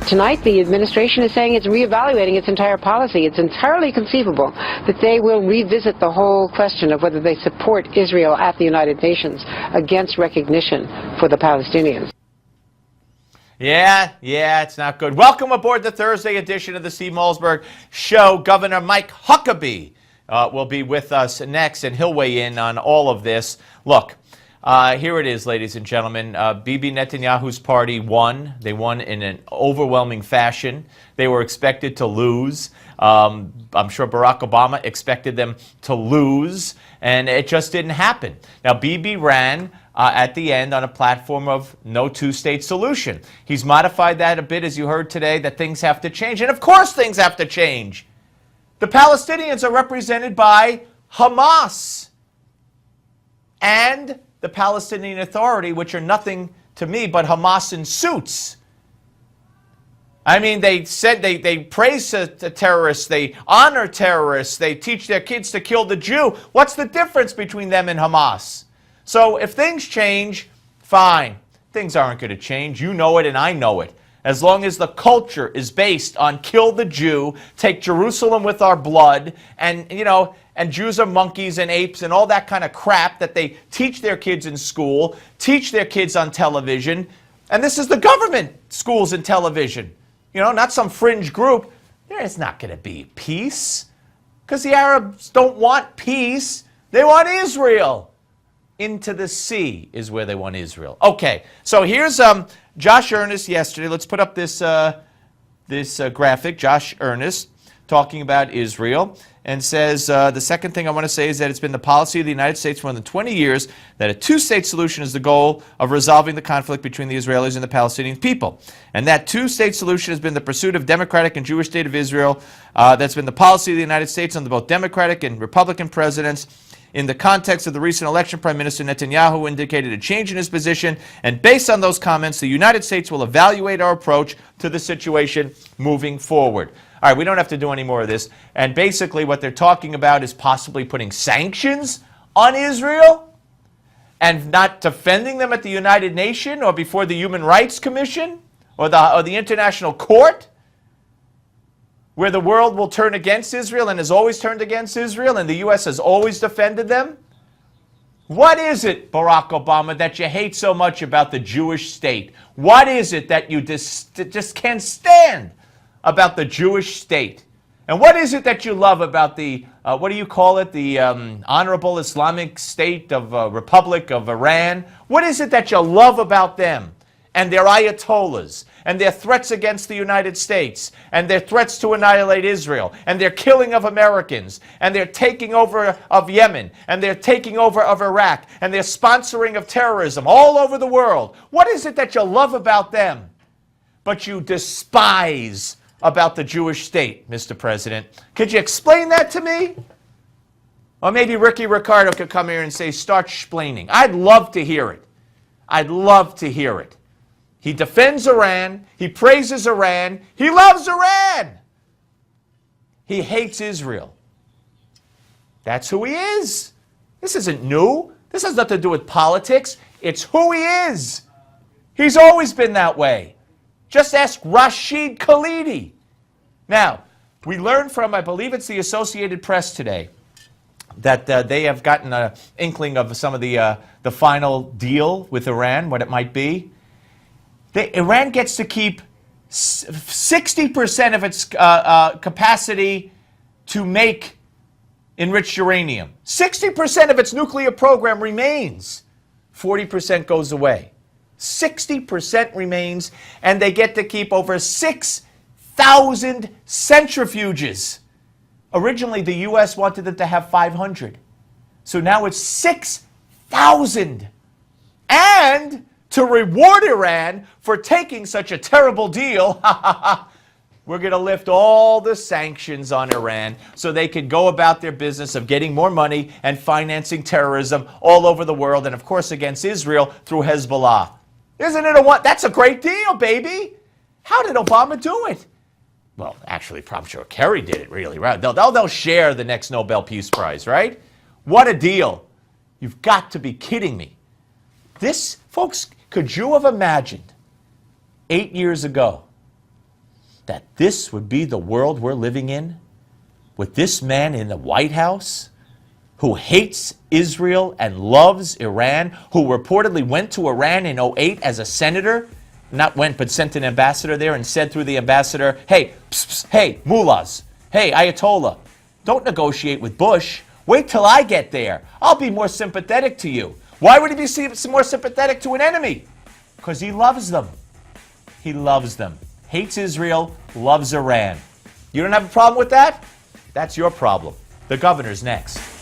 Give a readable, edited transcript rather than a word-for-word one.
Tonight, the administration is saying it's reevaluating its entire policy. It's entirely conceivable that they will revisit the whole question of whether they support Israel at the United Nations against recognition for the Palestinians. Yeah, it's not good. Welcome aboard the Thursday edition of the Steve Malzberg Show. Governor Mike Huckabee will be with us next, and he'll weigh in on all of this. Look, here it is, ladies and gentlemen. Bibi Netanyahu's party won. They won in an overwhelming fashion. They were expected to lose. I'm sure Barack Obama expected them to lose, and it just didn't happen. Now, Bibi ran at the end on a platform of no two-state solution. He's modified that a bit, as you heard today, that things have to change. And of course things have to change. The Palestinians are represented by Hamas and the Palestinian Authority, which are nothing to me but Hamas in suits. I mean, they said they praise the terrorists, they honor terrorists, they teach their kids to kill the Jew. What's the difference between them and Hamas? So if things change, fine. Things aren't going to change. You know it and I know it. As long as the culture is based on kill the Jew, take Jerusalem with our blood, and, you know, and Jews are monkeys and apes and all that kind of crap that they teach their kids in school, teach their kids on television. And this is the government schools and television. You know, not some fringe group. There's not going to be peace because the Arabs don't want peace. They want Israel. Into the sea is where they want Israel. Okay, so here's Josh Earnest yesterday. Let's put up this graphic. Josh Earnest talking about Israel and says, the second thing I want to say is that it's been the policy of the United States for more than 20 years that a two-state solution is the goal of resolving the conflict between the Israelis and the Palestinian people. And that two-state solution has been the pursuit of democratic and Jewish state of Israel. That's been the policy of the United States under both Democratic and Republican presidents. In the context of the recent election, Prime Minister Netanyahu indicated a change in his position, and based on those comments, the United States will evaluate our approach to the situation moving forward. All right, we don't have to do any more of this. And basically what they're talking about is possibly putting sanctions on Israel and not defending them at the United Nations or before the Human Rights Commission or the International Court, where the world will turn against Israel and has always turned against Israel, and the U.S. has always defended them? What is it, Barack Obama, that you hate so much about the Jewish state? What is it that you just can't stand about the Jewish state? And what is it that you love about the, what do you call it, the Honorable Islamic State of Republic of Iran? What is it that you love about them and their ayatollahs and their threats against the United States and their threats to annihilate Israel and their killing of Americans and their taking over of Yemen and their taking over of Iraq and their sponsoring of terrorism all over the world? What is it that you love about them but you despise about the Jewish state, Mr. President? Could you explain that to me? Or maybe Ricky Ricardo could come here and say, start splaining. I'd love to hear it. I'd love to hear it. He defends Iran. He praises Iran. He loves Iran. He hates Israel. That's who he is. This isn't new. This has nothing to do with politics. It's who he is. He's always been that way. Just ask Rashid Khalidi. Now, we learned from, I believe it's the Associated Press today, that they have gotten an inkling of some of the final deal with Iran, what it might be. Iran gets to keep 60% of its capacity to make enriched uranium. 60% of its nuclear program remains. 40% goes away. 60% remains, and they get to keep over 6,000 centrifuges. Originally, the U.S. wanted them to have 500. So now it's 6,000. And to reward Iran for taking such a terrible deal, we're going to lift all the sanctions on Iran so they can go about their business of getting more money and financing terrorism all over the world, and of course against Israel through Hezbollah. Isn't it that's a great deal, baby? How did Obama do it? Well, actually, I'm sure Kerry did it really, right? They'll share the next Nobel Peace Prize, right? What a deal. You've got to be kidding me. This, folks, could you have imagined 8 years ago that this would be the world we're living in? With this man in the White House who hates Israel and loves Iran, who reportedly went to Iran in '08 as a senator, not went, but sent an ambassador there and said through the ambassador, hey, psst, psst, hey, mullahs, hey, Ayatollah, don't negotiate with Bush. Wait till I get there. I'll be more sympathetic to you. Why would he be more sympathetic to an enemy? Because he loves them. He loves them. Hates Israel, loves Iran. You don't have a problem with that? That's your problem. The governor's next.